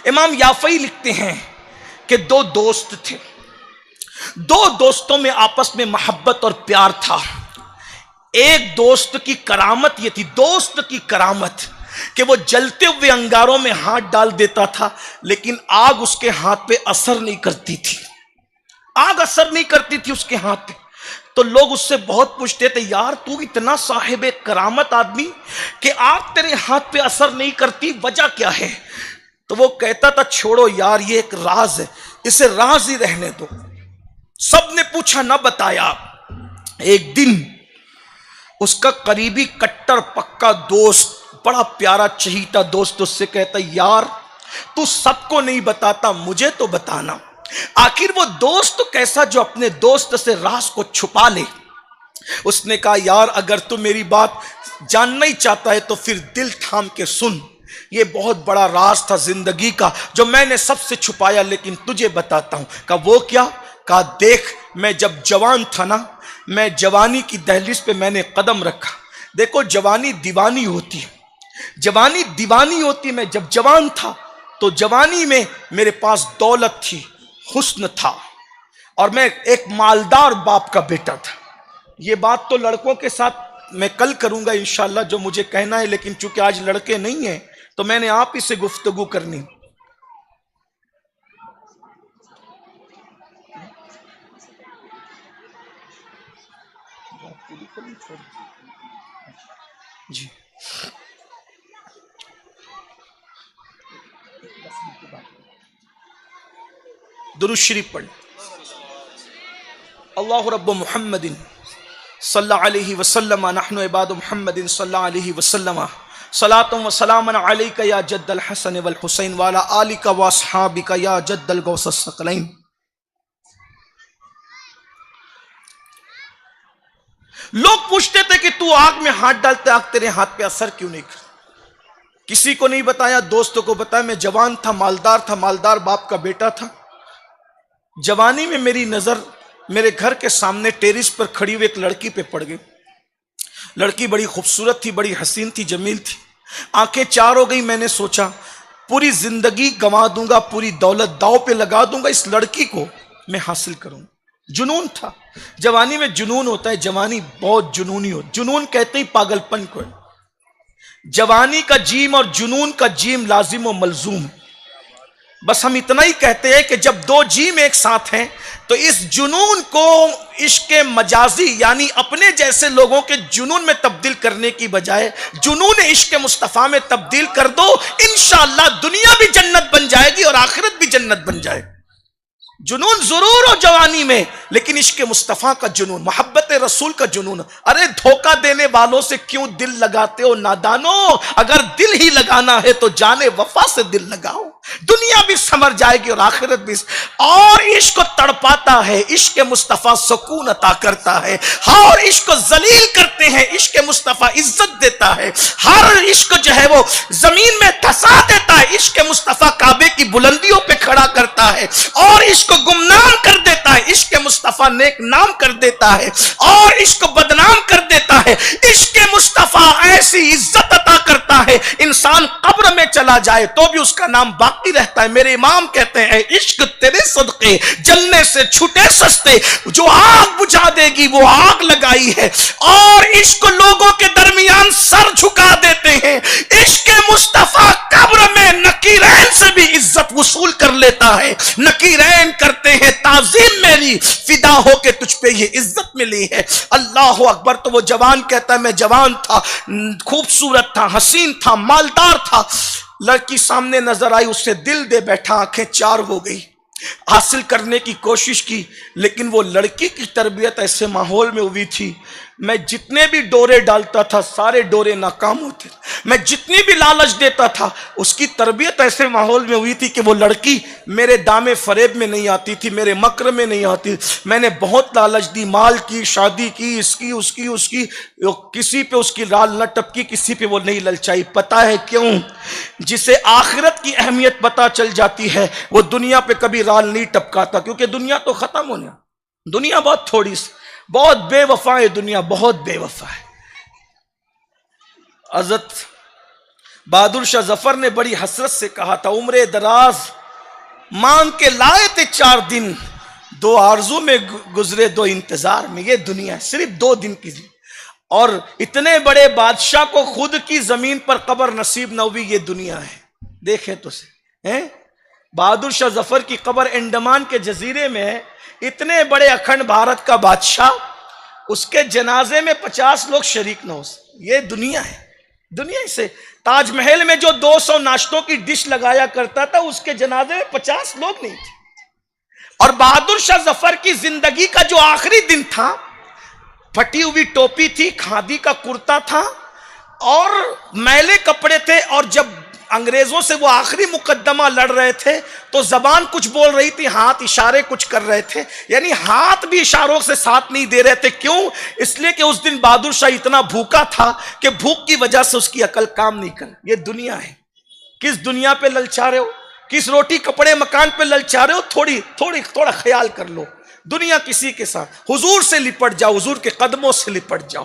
امام یافعی لکھتے ہیں کہ دو دوست تھے، دو دوستوں میں آپس میں محبت اور پیار تھا۔ ایک دوست کی کرامت یہ تھی، دوست کی کرامت، کہ وہ جلتے ہوئے انگاروں میں ہاتھ ڈال دیتا تھا لیکن آگ اس کے ہاتھ پہ اثر نہیں کرتی تھی، آگ اثر نہیں کرتی تھی اس کے ہاتھ پہ۔ تو لوگ اس سے بہت پوچھتے تھے، یار تو اتنا صاحب کرامت آدمی کہ آگ تیرے ہاتھ پہ اثر نہیں کرتی، وجہ کیا ہے؟ تو وہ کہتا تھا چھوڑو یار، یہ ایک راز ہے، اسے راز ہی رہنے دو۔ سب نے پوچھا، نہ بتایا۔ ایک دن اس کا قریبی کٹر پکا دوست، بڑا پیارا چہیتا دوست، اس سے کہتا یار تو سب کو نہیں بتاتا، مجھے تو بتانا۔ آخر وہ دوست کیسا جو اپنے دوست سے راز کو چھپا لے؟ اس نے کہا یار اگر تو میری بات جاننا ہی چاہتا ہے تو پھر دل تھام کے سن، یہ بہت بڑا راز تھا زندگی کا جو میں نے سب سے چھپایا لیکن تجھے بتاتا ہوں۔ کہا وہ کیا؟ کہا دیکھ، میں جب جوان تھا نا، میں جوانی کی دہلیز پہ میں نے قدم رکھا، دیکھو جوانی دیوانی ہوتی ہے، جوانی دیوانی ہوتی۔ میں جب جوان تھا تو جوانی میں میرے پاس دولت تھی، حسن تھا، اور میں ایک مالدار باپ کا بیٹا تھا۔ یہ بات تو لڑکوں کے ساتھ میں کل کروں گا انشاءاللہ جو مجھے کہنا ہے، لیکن چونکہ آج لڑکے نہیں ہیں تو میں نے آپ ہی سے گفتگو کرنی۔ جی درود شریف پڑھ۔ اللہ رب محمد صلی اللہ علیہ وسلم، نحن عباد محمد صلی اللہ علیہ وسلم، صلاۃ و سلام علیک یا جد الحسن والحسین وعلی آلک واصحابک یا جد الغوث الثقلین۔ لوگ پوچھتے تھے کہ تو آگ میں ہاتھ ڈالتے، آگ تیرے ہاتھ پہ اثر کیوں نہیں کرتی؟ کسی کو نہیں بتایا، دوستوں کو بتایا میں جوان تھا، مالدار تھا، مالدار باپ کا بیٹا تھا۔ جوانی میں میری نظر میرے گھر کے سامنے ٹیرس پر کھڑی ہوئی ایک لڑکی پہ پڑ گئی۔ لڑکی بڑی خوبصورت تھی، بڑی حسین تھی، جمیل تھی، آنکھیں چار ہو گئی۔ میں نے سوچا پوری زندگی گنوا دوں گا، پوری دولت داؤ پہ لگا دوں گا، اس لڑکی کو میں حاصل کروں۔ جنون تھا، جوانی میں جنون ہوتا ہے، جوانی بہت جنونی ہو، جنون کہتے ہیں پاگل پن کو۔ جوانی کا جیم اور جنون کا جیم لازم و ملزوم ہے۔ بس ہم اتنا ہی کہتے ہیں کہ جب دو جیم ایک ساتھ ہیں تو اس جنون کو عشق مجازی یعنی اپنے جیسے لوگوں کے جنون میں تبدیل کرنے کی بجائے جنون عشق مصطفیٰ میں تبدیل کر دو، انشاءاللہ دنیا بھی جنت بن جائے گی اور آخرت بھی جنت بن جائے گی۔ جنون ضرور ہو جوانی میں، لیکن عشق مصطفیٰ کا جنون، محبت رسول کا جنون۔ ارے دھوکہ دینے والوں سے کیوں دل لگاتے ہو نادانو؟ اگر دل ہی لگانا ہے تو جانے وفا سے دل لگاؤ، دنیا بھی سمر جائے گی اور آخرت بھی۔ اور عشق کو تڑپاتا ہے، عشق مصطفیٰ سکون عطا کرتا ہے۔ اور عشق کو ذلیل کرتے ہیں، عشق مصطفیٰ عزت دیتا ہے۔ ہر عشق جو ہے وہ زمین میں دھسا دیتا ہے، عشق مصطفیٰ کعبے کی بلندیوں پہ کھڑا کرتا ہے۔ اور عشق کو گمنام کر دیتا ہے، عشق مصطفیٰ نیک نام کر دیتا ہے، اور عشق کو بدنام کر دیتا ہے۔ عشق مصطفیٰ ایسی عزت عطا کرتا ہے، انسان قبر میں چلا جائے تو بھی اس کا نام باقی رہتا ہے۔ میرے امام کہتے ہیں عشق تیرے صدقے جلنے سے چھٹے سستے، جو آگ بجھا دے گی وہ آگ لگائی ہے۔ اور عشق لوگوں کے درمیان سر جھکا دیتے ہیں، عشق مصطفیٰ قبر میں نکیرین سے بھی عزت وصول کر لیتا ہے۔ نکیرین کرتے ہیں تعظیم میری، فدا ہو کے تجھ پہ یہ عزت ملی ہے۔ اللہ اکبر۔ تو وہ جوان کہتا ہے میں جوان تھا، خوبصورت تھا، حسین تھا، مالدار تھا، لڑکی سامنے نظر آئی، اس سے دل دے بیٹھا، آنکھیں چار ہو گئی، حاصل کرنے کی کوشش کی، لیکن وہ لڑکی کی تربیت ایسے ماحول میں ہوئی تھی، میں جتنے بھی ڈورے ڈالتا تھا سارے ڈورے ناکام ہوتے تھے، میں جتنی بھی لالچ دیتا تھا، اس کی تربیت ایسے ماحول میں ہوئی تھی کہ وہ لڑکی میرے دامے فریب میں نہیں آتی تھی، میرے مکر میں نہیں آتی۔ میں نے بہت لالچ دی، مال کی، شادی کی، اس کی اس کی اس کی، کسی پہ اس کی رال نہ ٹپکی، کسی پہ وہ نہیں للچائی۔ پتہ ہے کیوں؟ جسے آخرت کی اہمیت پتہ چل جاتی ہے وہ دنیا پہ کبھی رال نہیں ٹپکاتا، کیونکہ دنیا تو ختم ہونے، دنیا بہت تھوڑی سی، بہت بے وفا ہے دنیا، بہت بے وفا ہے۔ حضرت بہادر شاہ ظفر نے بڑی حسرت سے کہا تھا، عمر دراز مانگ کے لائے تھے 4 دن، 2 آرزو میں گزرے 2 انتظار میں. یہ دنیا ہے، صرف 2 دن کی. اور اتنے بڑے بادشاہ کو خود کی زمین پر قبر نصیب نہ ہوئی، یہ دنیا ہے. دیکھیں تو سے بہادر شاہ ظفر کی قبر انڈمان کے جزیرے میں ہے. اتنے بڑے اکھنڈ بھارت کا بادشاہ، اس کے جنازے میں 50 لوگ شریک نہ ہو سکے. یہ دنیا ہے. دنیا سے تاج محل میں جو 200 ناشتوں کی ڈش لگایا کرتا تھا، اس کے جنازے میں 50 لوگ نہیں تھے. اور بہادر شاہ ظفر کی زندگی کا جو آخری دن تھا، پھٹی ہوئی ٹوپی تھی، کھادی کا کرتا تھا اور میلے کپڑے تھے. اور جب انگریزوں سے وہ آخری مقدمہ لڑ رہے تھے تو زبان کچھ بول رہی تھی، ہاتھ اشارے کچھ کر رہے تھے، یعنی ہاتھ بھی اشاروں سے ساتھ نہیں دے رہے تھے. کیوں؟ اس لیے کہ اس دن بہادر شاہ اتنا بھوکا تھا کہ بھوک کی وجہ سے اس کی عقل کام نہیں کر. یہ دنیا ہے. کس دنیا پہ للچا رہے ہو؟ کس روٹی کپڑے مکان پہ للچا رہے ہو؟ تھوڑا خیال کر لو. دنیا کسی کے ساتھ. حضور سے لپٹ جاؤ، حضور کے قدموں سے لپٹ جاؤ.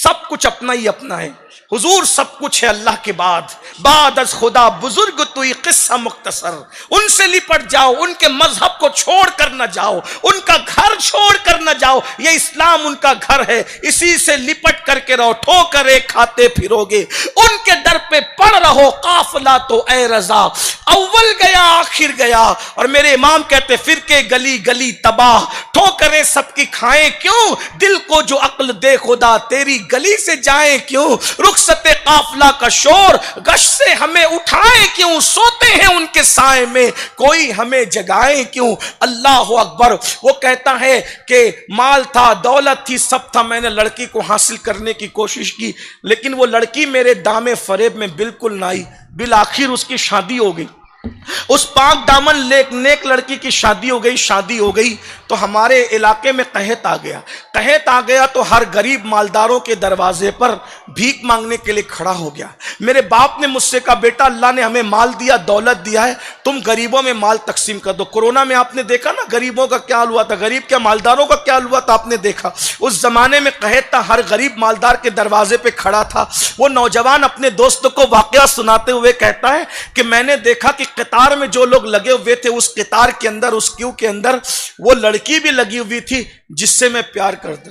سب کچھ اپنا ہی اپنا ہے. حضور سب کچھ ہے اللہ کے بعد از خدا بزرگ توئی قصہ مختصر. ان سے لپٹ جاؤ، ان کے مذہب کو چھوڑ کر نہ جاؤ، ان کا گھر چھوڑ کر نہ جاؤ. یہ اسلام ان کا گھر ہے، اسی سے لپٹ کر کے رہو. ٹھوکریں کھاتے پھرو گے، ان کے در پہ پڑ رہو. قافلہ تو اے رضا اول گیا آخر گیا. اور میرے امام کہتے فرقے گلی گلی تباہ، ٹھوکریں سب کی کھائیں کیوں؟ دل کو جو عقل دے خدا تیری گلی سے جائیں کیوں؟ رخصت قافلہ کا شور گش سے ہمیں اٹھائیں کیوں؟ سوتے ہیں ان کے سائے میں، کوئی ہمیں جگائیں کیوں؟ اللہ اکبر. وہ کہتا ہے کہ مال تھا، دولت تھی، سب تھا. میں نے لڑکی کو حاصل کرنے کی کوشش کی، لیکن وہ لڑکی میرے دام فریب میں بالکل نہ آئی. بالآخر اس کی شادی ہو گئی. اس پاک دامن نیک لڑکی کی شادی ہو گئی تو ہمارے علاقے میں قحط آ گیا تو ہر غریب مالداروں کے دروازے پر بھیک مانگنے کے لیے کھڑا ہو گیا. میرے باپ نے مجھ سے کہا بیٹا اللہ نے ہمیں مال دیا، دولت دیا ہے، تم غریبوں میں مال تقسیم کر دو. کورونا میں آپ نے دیکھا نا غریبوں کا کیا حال ہوا تھا، غریب کیا مالداروں کا کیا حال ہوا تھا، آپ نے دیکھا. اس زمانے میں قحط تھا، ہر غریب مالدار کے دروازے پہ کھڑا تھا. وہ نوجوان اپنے دوست کو واقعہ سناتے ہوئے کہتا ہے کہ میں نے دیکھا کہ قطار میں جو لوگ لگے ہوئے تھے، اس قطار کے اندر، اس کیو کے اندر وہ لڑکی بھی لگی ہوئی تھی جس سے میں پیار کرتا.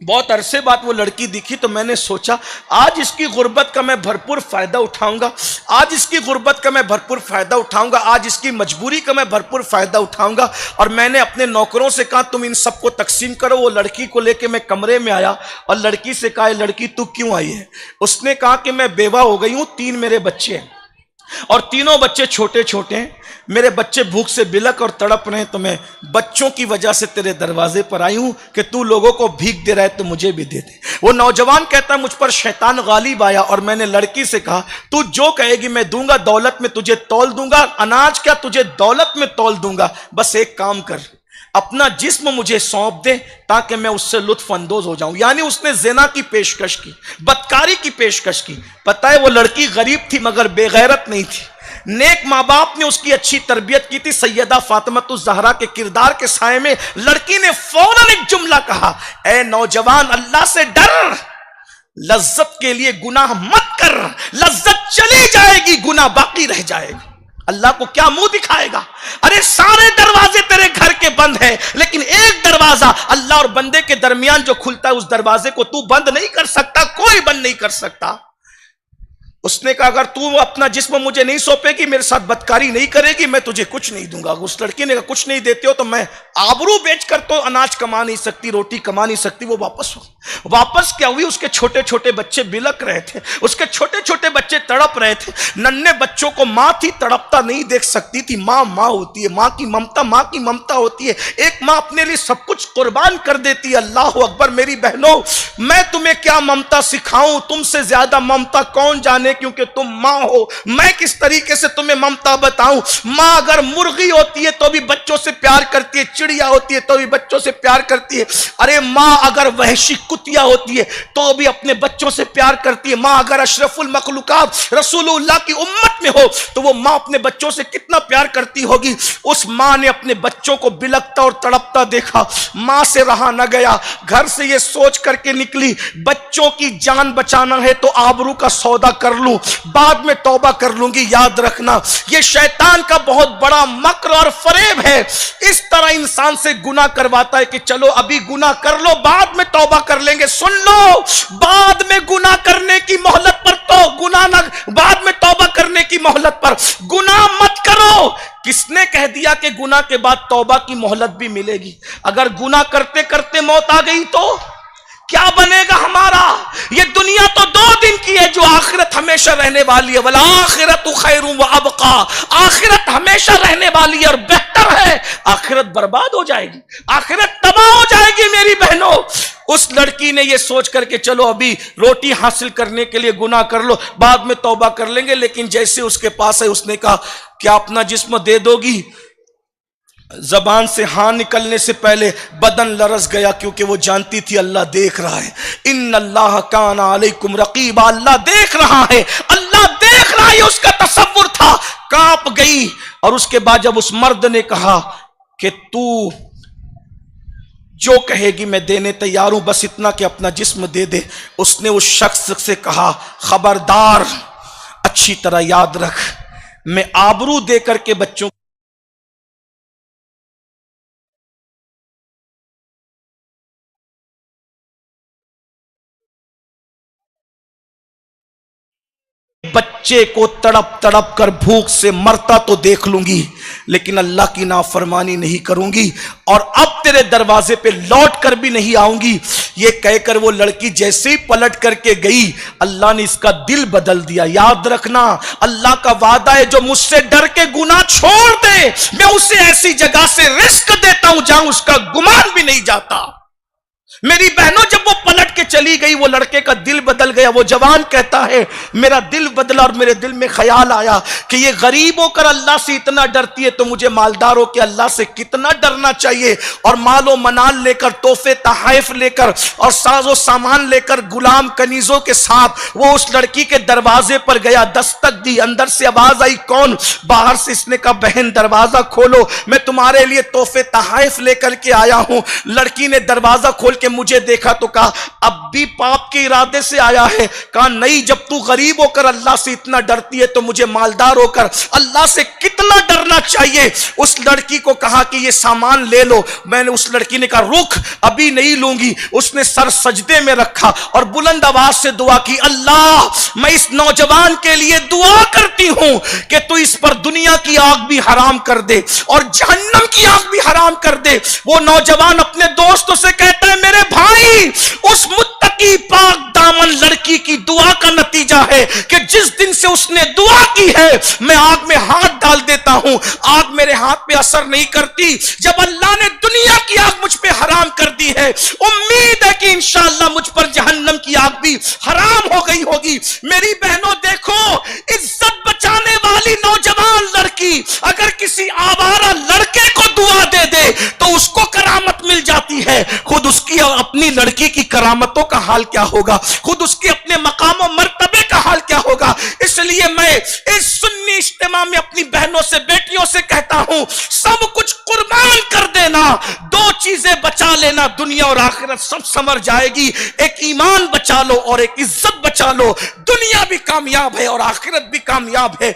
بہت عرصے بعد وہ لڑکی دکھی تو میں نے سوچا آج اس کی غربت کا میں بھرپور فائدہ اٹھاؤں گا، آج اس کی غربت کا میں بھرپور فائدہ اٹھاؤں گا، آج اس کی مجبوری کا میں بھرپور فائدہ اٹھاؤں گا. اور میں نے اپنے نوکروں سے کہا تم ان سب کو تقسیم کرو. وہ لڑکی کو لے کے میں کمرے میں آیا اور لڑکی سے کہا لڑکی تو کیوں آئی ہے؟ اس نے کہا کہ میں بیوہ ہو گئی ہوں، 3 میرے بچے ہیں اور تینوں بچے چھوٹے چھوٹے ہیں. میرے بچے بھوک سے بلک اور تڑپ رہے ہیں تو میں بچوں کی وجہ سے تیرے دروازے پر آئی ہوں کہ تو لوگوں کو بھیک دے رہا ہے تو مجھے بھی دے دے. وہ نوجوان کہتا ہے مجھ پر شیطان غالب آیا اور میں نے لڑکی سے کہا تو جو کہے گی میں دوں گا، دولت میں تجھے تول دوں گا، اناج کیا تجھے دولت میں تول دوں گا. بس ایک کام کر، اپنا جسم مجھے سونپ دے تاکہ میں اس سے لطف اندوز ہو جاؤں. یعنی اس نے زنا کی پیشکش کی، بدکاری کی پیشکش کی. پتہ ہے وہ لڑکی غریب تھی مگر بے غیرت نہیں تھی. نیک ماں باپ نے اس کی اچھی تربیت کی تھی. سیدہ فاطمہ الزہرا کے کردار کے سائے میں لڑکی نے فوراً ایک جملہ کہا، اے نوجوان اللہ سے ڈر، لذت کے لیے گناہ مت کر، لذت چلی جائے گی گناہ باقی رہ جائے گا. اللہ کو کیا منہ دکھائے گا؟ ارے سارے دروازے تیرے گھر کے بند ہیں لیکن ایک دروازہ اللہ اور بندے کے درمیان جو کھلتا ہے اس دروازے کو تو بند نہیں کر سکتا، کوئی بند نہیں کر سکتا. اس نے کہا اگر تو اپنا جسم مجھے نہیں سونپے گی، میرے ساتھ بدکاری نہیں کرے گی، میں تجھے کچھ نہیں دوں گا. اس لڑکی نے کہا کچھ نہیں دیتے ہو تو میں آبرو بیچ کر تو اناج کما نہیں سکتی، روٹی کما نہیں سکتی. وہ واپس کیا ہوئی؟ اس کے چھوٹے چھوٹے بچے بلک رہے تھے، اس کے چھوٹے چھوٹے بچے تڑپ رہے تھے. ننھے بچوں کو ماں تھی تڑپتا نہیں دیکھ سکتی تھی. ماں ہوتی ہے، ماں کی ممتا ہوتی ہے. ایک ماں اپنے لیے سب کچھ قربان کر دیتی ہے. اللہ اکبر. میری بہنوں میں تمہیں کیا ممتا سکھاؤں، تم سے زیادہ ممتا کون جانے کیونکہ تم ماں ہو. میں کس طریقے سے تمہیں ممتا بتاؤں. ماں اگر مرغی ہوتی ہے تو بھی بچوں سے پیار کرتی ہے، چڑیا ہوتی ہے تو بھی بچوں سے پیار کرتی ہے. ارے ماں اگر وحشی کتیا ہوتی ہے تو بھی اپنے بچوں سے پیار کرتی ہے. ماں اگر اشرف المخلوقات رسول اللہ کی امت میں ہو تو وہ ماں اپنے بچوں سے کتنا پیار کرتی ہوگی. اس ماں نے اپنے بچوں کو بلکتا اور تڑپتا دیکھا، ماں سے رہا نہ گیا. گھر سے یہ سوچ کر کے نکلی بچے بچوں کی جان بچانا ہے تو آبرو کا سودا کر لوں، بعد میں توبہ کر لوں گی، یاد رکھنا یہ شیطان کا بہت بڑا مکر اور فریب ہے۔ اس طرح انسان سے گناہ کرواتا ہے کہ چلو ابھی گناہ کر لو، بعد میں توبہ کر لیں گے۔ سن لو، بعد میں گناہ کرنے کی مہلت پر تو گناہ نہ، بعد میں توبہ کرنے کی مہلت پر گناہ مت کرو۔ کس نے کہہ دیا کہ گناہ کے بعد توبہ کی مہلت بھی ملے گی؟ اگر گناہ کرتے کرتے موت آ گئی تو کیا بنے گا ہمارا؟ یہ دنیا تو 2 دن کی ہے، جو آخرت ہمیشہ رہنے والی ہے۔ والآخرۃ خیر وابقیٰ، آخرت ہمیشہ رہنے والی ہے اور بہتر ہے۔ آخرت برباد ہو جائے گی، آخرت تباہ ہو جائے گی میری بہنوں۔ اس لڑکی نے یہ سوچ کر کہ چلو ابھی روٹی حاصل کرنے کے لیے گناہ کر لو، بعد میں توبہ کر لیں گے، لیکن جیسے اس کے پاس ہے اس نے کہا کیا اپنا جسم دے دو گی؟ زبان سے ہاں نکلنے سے پہلے بدن لرز گیا، کیونکہ وہ جانتی تھی اللہ دیکھ رہا ہے۔ ان اللہ کان علیکم رقیبا، اللہ دیکھ رہا ہے، اللہ دیکھ رہا ہے، یہ اس کا تصور تھا۔ کانپ گئی، اور اس کے بعد جب اس مرد نے کہا کہ تو جو کہے گی میں دینے تیار ہوں، بس اتنا کہ اپنا جسم دے دے، اس نے اس شخص سے کہا خبردار، اچھی طرح یاد رکھ، میں آبرو دے کر کے بچوں بچے کو تڑپ تڑپ کر بھوک سے مرتا تو دیکھ لوں گی، لیکن اللہ کی نافرمانی نہیں کروں گی، اور اب تیرے دروازے پہ لوٹ کر بھی نہیں آؤں گی۔ یہ کہہ کر وہ لڑکی جیسے ہی پلٹ کر کے گئی، اللہ نے اس کا دل بدل دیا۔ یاد رکھنا، اللہ کا وعدہ ہے جو مجھ سے ڈر کے گناہ چھوڑ دے، میں اسے ایسی جگہ سے رزق دیتا ہوں جہاں اس کا گمان بھی نہیں جاتا۔ میری بہنوں، جب وہ پلٹ کے چلی گئی، وہ لڑکے کا دل بدل گیا۔ وہ جوان کہتا ہے میرا دل بدلا، اور میرے دل میں خیال آیا کہ یہ غریب ہو کر اللہ سے اتنا ڈرتی ہے تو مجھے مالدار ہو کے اللہ سے کتنا ڈرنا چاہیے۔ اور مال و منال لے کر، تحفے تحائف لے کر، اور ساز و سامان لے کر، غلام کنیزوں کے ساتھ وہ اس لڑکی کے دروازے پر گیا، دستک دی، اندر سے آواز آئی کون؟ باہر سے اس نے کہا بہن دروازہ کھولو، میں تمہارے لیے تحفے تحائف لے کر کے آیا ہوں۔ لڑکی نے دروازہ کھول کے مجھے دیکھا تو کہا اب بھی پاپ کے ارادے سے آیا ہے؟ کہا نہیں، جب تو غریب ہو کر اللہ سے اتنا ڈرتی ہے تو مجھے مالدار ہو کر اللہ سے کتنا ڈرنا چاہیے۔ اس لڑکی کو کہا کہ یہ سامان لے لو۔ میں نے، اس لڑکی نے کہا رک، ابھی نہیں لوں گی۔ اس نے سر سجدے میں رکھا اور بلند آواز سے دعا کی، اللہ میں اس نوجوان کے لیے دعا کرتی ہوں کہ تو اس پر دنیا کی آگ بھی حرام کر دے اور جہنم کی آگ بھی حرام کر دے۔ وہ نوجوان اپنے دوستوں سے کہتا ہے میرے بھائی، اس متقی پاک دامن لڑکی کی دعا کا نتیجہ ہے کہ جس دن سے اس نے دعا کی ہے میں آگ میں ہاتھ ڈال دیتا ہوں، آگ میرے ہاتھ پہ اثر نہیں کرتی۔ جب اللہ نے دنیا کی آگ مجھ پہ حرام کر دی ہے، امید ہے کہ انشاءاللہ مجھ پر جہنم کی آگ بھی حرام ہو گئی ہوگی۔ میری بہنوں دیکھو، عزت بچانے والی نوجوان لڑکی اگر کسی آوارہ لڑکے کو دعا دے دے تو اس کو کرامت مل جاتی ہے، خود اس کی اپنی لڑکی کی کرامتوں کا حال کیا ہوگا، خود اس کے اپنے مقام و مرتبے کا حال کیا ہوگا۔ اس لیے میں اس سنی اجتماع میں اپنی بہنوں سے، بیٹیوں سے کہتا ہوں سب کچھ قربان کر دینا، 2 چیزیں بچا لینا، دنیا اور آخرت سب سمر جائے گی۔ ایک ایمان بچا لو اور ایک عزت بچا لو، دنیا بھی کامیاب ہے اور آخرت بھی کامیاب ہے۔